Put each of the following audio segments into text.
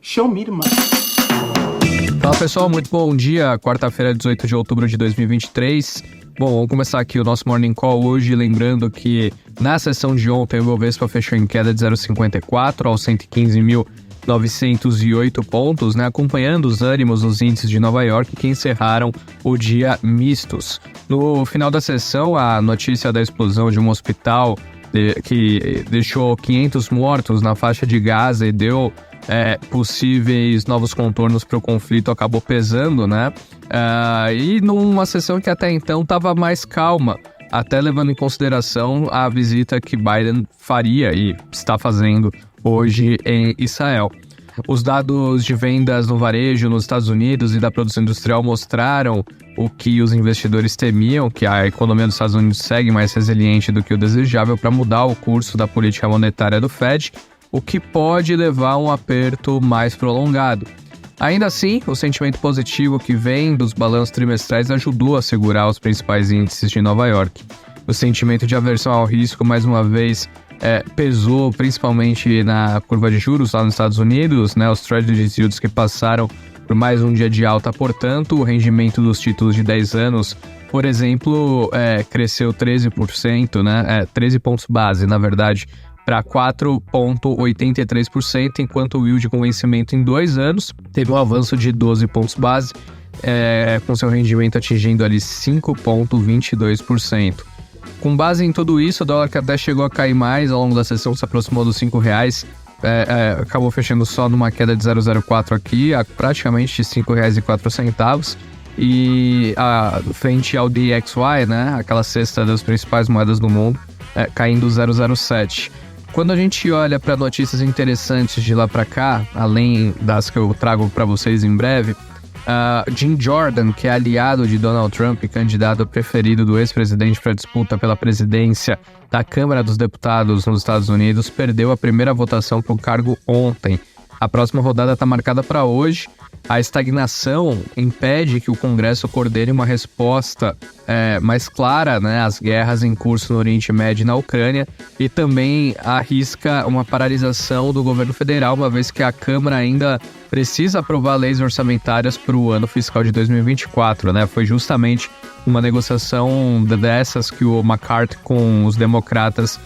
Show me, mano. Fala pessoal, muito bom dia, quarta-feira, 18 de outubro de 2023. Bom, vamos começar aqui o nosso Morning Call hoje, lembrando que na sessão de ontem o Ibovespa fechou em queda de 0,54 aos 115.908 pontos, né, acompanhando os ânimos nos índices de Nova York que encerraram o dia mistos. No final da sessão, a notícia da explosão de um hospital que deixou 500 mortos na faixa de Gaza e deu possíveis novos contornos para o conflito acabou pesando, né? E numa sessão que até então estava mais calma, até levando em consideração a visita que Biden faria e está fazendo hoje em Israel. Os dados de vendas no varejo nos Estados Unidos e da produção industrial mostraram o que os investidores temiam, que a economia dos Estados Unidos segue mais resiliente do que o desejável para mudar o curso da política monetária do Fed, o que pode levar a um aperto mais prolongado. Ainda assim, o sentimento positivo que vem dos balanços trimestrais ajudou a segurar os principais índices de Nova York. O sentimento de aversão ao risco, mais uma vez, pesou principalmente na curva de juros lá nos Estados Unidos, né? Os Treasury Yields que passaram por mais um dia de alta, portanto, o rendimento dos títulos de 10 anos, por exemplo, cresceu 13%, né? 13 pontos base, na verdade, para 4,83%, enquanto o yield com vencimento em 2 anos teve um avanço de 12 pontos base, com seu rendimento atingindo ali 5,22%. Com base em tudo isso, o dólar que até chegou a cair mais ao longo da sessão, se aproximou dos R$5, acabou fechando só numa queda de 0,04 aqui, a praticamente R$ 5,04, e frente ao DXY, né, aquela cesta das principais moedas do mundo, caindo 0,07. Quando a gente olha para notícias interessantes de lá para cá, além das que eu trago para vocês em breve, Jim Jordan, que é aliado de Donald Trump e candidato preferido do ex-presidente para a disputa pela presidência da Câmara dos Deputados nos Estados Unidos, perdeu a primeira votação para o cargo ontem. A próxima rodada está marcada para hoje. A estagnação impede que o Congresso coordene uma resposta mais clara, né, às guerras em curso no Oriente Médio e na Ucrânia, e também arrisca uma paralisação do governo federal, uma vez que a Câmara ainda precisa aprovar leis orçamentárias para o ano fiscal de 2024. Né? Foi justamente uma negociação dessas que o McCarthy com os democratas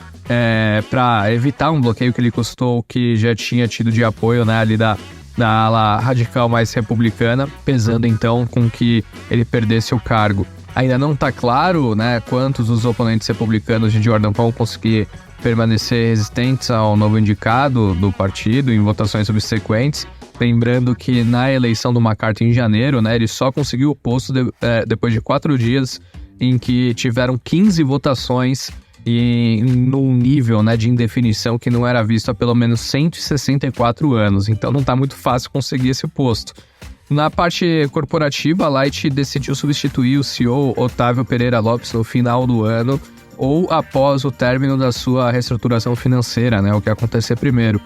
para evitar um bloqueio que lhe custou, que já tinha tido de apoio, né, ali da ala radical mais republicana, pesando então com que ele perdesse o cargo. Ainda não está claro, né, quantos dos oponentes republicanos de Jordan vão conseguir permanecer resistentes ao novo indicado do partido em votações subsequentes. Lembrando que na eleição do McCarthy em janeiro, né, ele só conseguiu o posto depois de 4 dias em que tiveram 15 votações e num nível, né, de indefinição que não era visto há pelo menos 164 anos. Então não está muito fácil conseguir esse posto. Na parte corporativa, a Light decidiu substituir o CEO Otávio Pereira Lopes no final do ano ou após o término da sua reestruturação financeira, né, o que acontecer primeiro.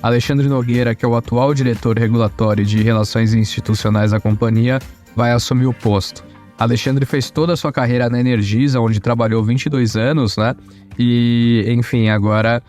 Alexandre Nogueira, que é o atual diretor regulatório de relações institucionais da companhia, vai assumir o posto. Alexandre fez toda a sua carreira na Energisa, onde trabalhou 22 anos, né? E, enfim, agora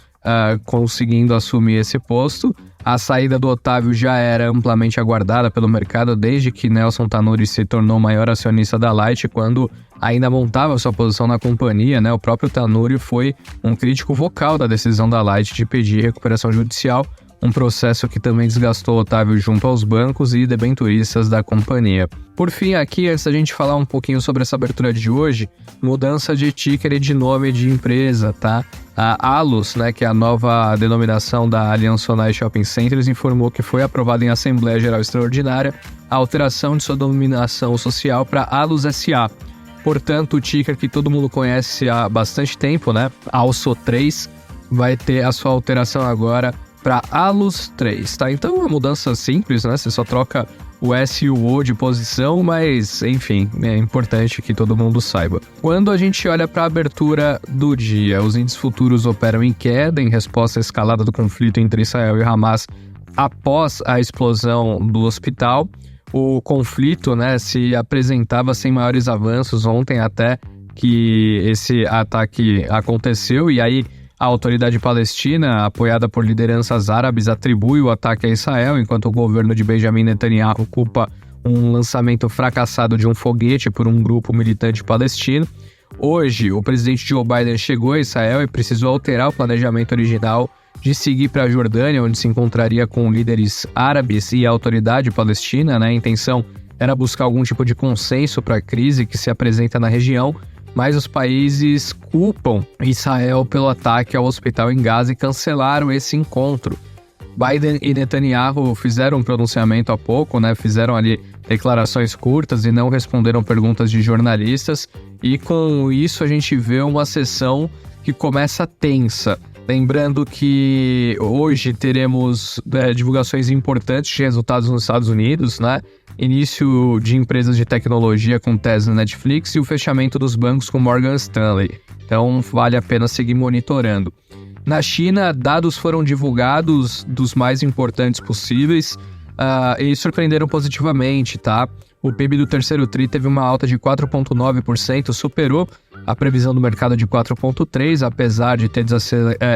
conseguindo assumir esse posto. A saída do Otávio já era amplamente aguardada pelo mercado desde que Nelson Tanure se tornou maior acionista da Light, quando ainda montava sua posição na companhia, né? O próprio Tanure foi um crítico vocal da decisão da Light de pedir recuperação judicial, um processo que também desgastou Otávio junto aos bancos e debenturistas da companhia. Por fim, aqui, antes da gente falar um pouquinho sobre essa abertura de hoje, mudança de ticker e de nome de empresa, tá? A Allos, né, que é a nova denominação da Allianz Sonai Shopping Centers, informou que foi aprovada em Assembleia Geral Extraordinária a alteração de sua denominação social para Allos S.A. Portanto, o ticker que todo mundo conhece há bastante tempo, né, ALSO3, vai ter a sua alteração agora para Allos 3, tá? Então é uma mudança simples, né? Você só troca o S e o O de posição, mas, enfim, é importante que todo mundo saiba. Quando a gente olha para a abertura do dia, os índices futuros operam em queda em resposta à escalada do conflito entre Israel e Hamas após a explosão do hospital. O conflito, né, se apresentava sem maiores avanços ontem até que esse ataque aconteceu, e aí A autoridade palestina, apoiada por lideranças árabes, atribui o ataque a Israel, enquanto o governo de Benjamin Netanyahu culpa um lançamento fracassado de um foguete por um grupo militante palestino. Hoje, o presidente Joe Biden chegou a Israel e precisou alterar o planejamento original de seguir para a Jordânia, onde se encontraria com líderes árabes e a autoridade palestina, né? A intenção era buscar algum tipo de consenso para a crise que se apresenta na região, mas os países culpam Israel pelo ataque ao hospital em Gaza e cancelaram esse encontro. Biden e Netanyahu fizeram um pronunciamento há pouco, né? Fizeram ali declarações curtas e não responderam perguntas de jornalistas, e com isso a gente vê uma sessão que começa tensa. Lembrando que hoje teremos divulgações importantes de resultados nos Estados Unidos, né? Início de empresas de tecnologia com Tesla e Netflix e o fechamento dos bancos com Morgan Stanley. Então vale a pena seguir monitorando. Na China, dados foram divulgados dos mais importantes possíveis e surpreenderam positivamente, tá? O PIB do terceiro TRI teve uma alta de 4,9%, superou a previsão do mercado de 4,3%, apesar de ter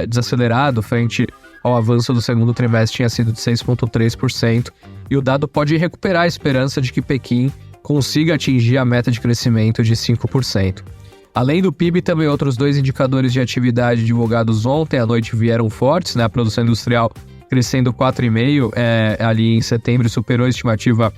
desacelerado frente ao avanço do segundo trimestre, tinha sido de 6,3%, e o dado pode recuperar a esperança de que Pequim consiga atingir a meta de crescimento de 5%. Além do PIB, também outros dois indicadores de atividade divulgados ontem à noite vieram fortes, né? A produção industrial crescendo 4,5%, ali em setembro superou a estimativa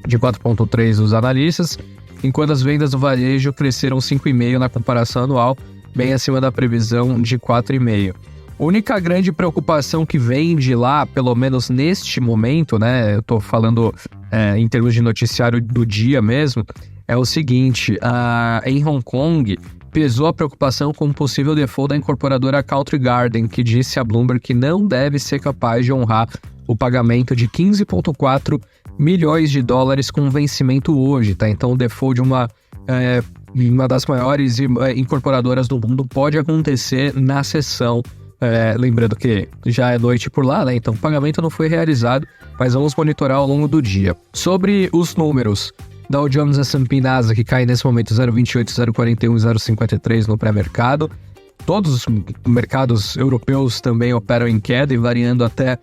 de 4,3% dos analistas, enquanto as vendas do varejo cresceram 5,5% na comparação anual, bem acima da previsão de 4,5%. A única grande preocupação que vem de lá, pelo menos neste momento, né, eu estou falando em termos de noticiário do dia mesmo, é o seguinte: em Hong Kong pesou a preocupação com o possível default da incorporadora Country Garden, que disse a Bloomberg que não deve ser capaz de honrar o pagamento de 15,4 milhões de dólares com vencimento hoje, tá? Então o default de uma das maiores incorporadoras do mundo pode acontecer na sessão. Lembrando que já é noite por lá, né? Então o pagamento não foi realizado, mas vamos monitorar ao longo do dia. Sobre os números, Dow Jones, S&P e Nasdaq que cai nesse momento 0,28, 0,41 e 0,53 no pré-mercado. Todos os mercados europeus também operam em queda e variando até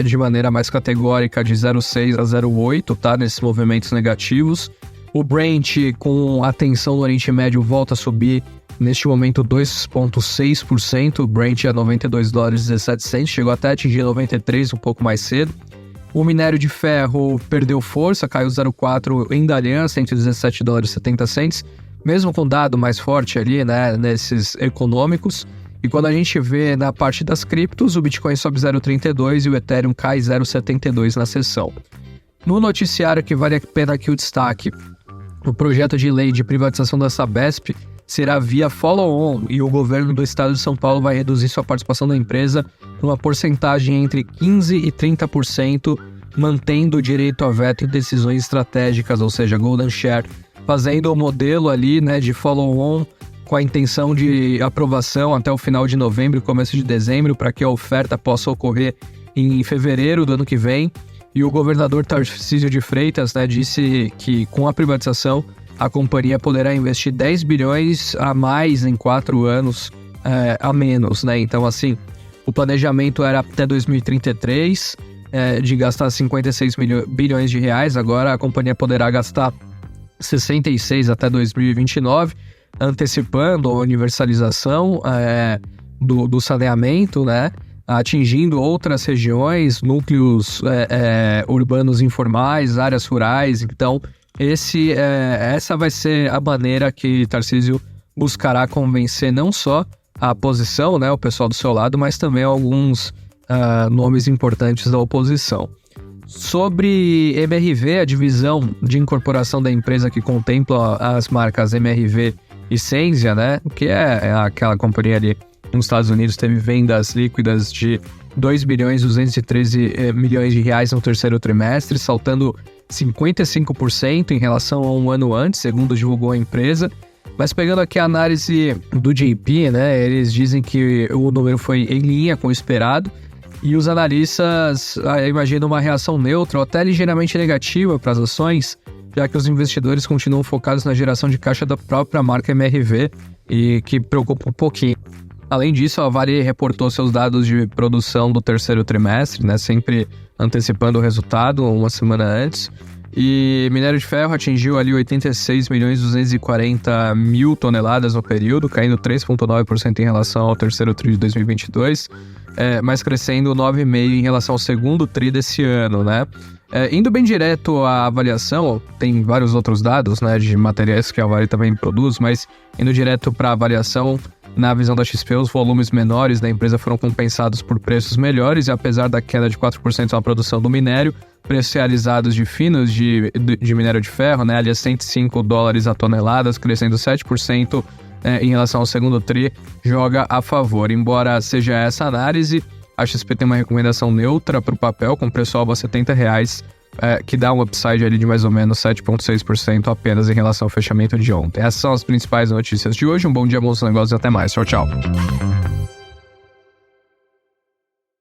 de maneira mais categórica de 0,6 a 0,8, tá? Nesses movimentos negativos. O Brent, com a tensão no Oriente Médio, volta a subir. Neste momento, 2,6%. O Brent a $92,17, chegou até a atingir 93 um pouco mais cedo. O minério de ferro perdeu força, caiu 0,4 em Dalian, $117,70, mesmo com dado mais forte ali, né, nesses econômicos. E quando a gente vê na parte das criptos, o Bitcoin sobe 0,32 e o Ethereum cai 0,72 na sessão. No noticiário que vale a pena aqui o destaque, o projeto de lei de privatização da Sabesp será via follow-on e o governo do estado de São Paulo vai reduzir sua participação na empresa numa porcentagem entre 15% e 30%, mantendo o direito a veto em decisões estratégicas, ou seja, golden share, fazendo o modelo ali, né, de follow-on com a intenção de aprovação até o final de novembro, começo de dezembro, para que a oferta possa ocorrer em fevereiro do ano que vem. E o governador Tarcísio de Freitas, né, disse que com a privatização a companhia poderá investir 10 bilhões a mais em 4 anos a menos, né? Então, assim, o planejamento era até 2033 de gastar 56 bilhões de reais, agora a companhia poderá gastar 66 até 2029, antecipando a universalização do saneamento, né? Atingindo outras regiões, núcleos urbanos informais, áreas rurais. Então, essa vai ser a maneira que Tarcísio buscará convencer não só a oposição, né, o pessoal do seu lado, mas também alguns nomes importantes da oposição. Sobre MRV, a divisão de incorporação da empresa que contempla as marcas MRV e Sensia, né, que é aquela companhia ali nos Estados Unidos, teve vendas líquidas de 2 bilhões e 213 milhões de reais no terceiro trimestre, saltando 55% em relação a um ano antes, segundo divulgou a empresa. Mas pegando aqui a análise do JP, né, eles dizem que o número foi em linha com o esperado, e os analistas imaginam uma reação neutra ou até ligeiramente negativa para as ações, já que os investidores continuam focados na geração de caixa da própria marca MRV, e que preocupa um pouquinho. Além disso, a Vale reportou seus dados de produção do terceiro trimestre, né, sempre antecipando o resultado uma semana antes. E minério de ferro atingiu ali 86.240.000 toneladas no período, caindo 3,9% em relação ao terceiro TRI de 2022, mas crescendo 9,5% em relação ao segundo TRI desse ano, né? Indo bem direto à avaliação, tem vários outros dados, né, de materiais que a Vale também produz, mas indo direto para a avaliação, na visão da XP, os volumes menores da empresa foram compensados por preços melhores e apesar da queda de 4% na produção do minério, preços realizados de finos de minério de ferro, né, ali a $105 a toneladas, crescendo 7% em relação ao segundo TRI, joga a favor. Embora seja essa análise, a XP tem uma recomendação neutra para o papel, com preço-alvo a R$70, que dá um upside ali de mais ou menos 7,6% apenas em relação ao fechamento de ontem. Essas são as principais notícias de hoje. Um bom dia, bons negócios e até mais. Tchau, tchau.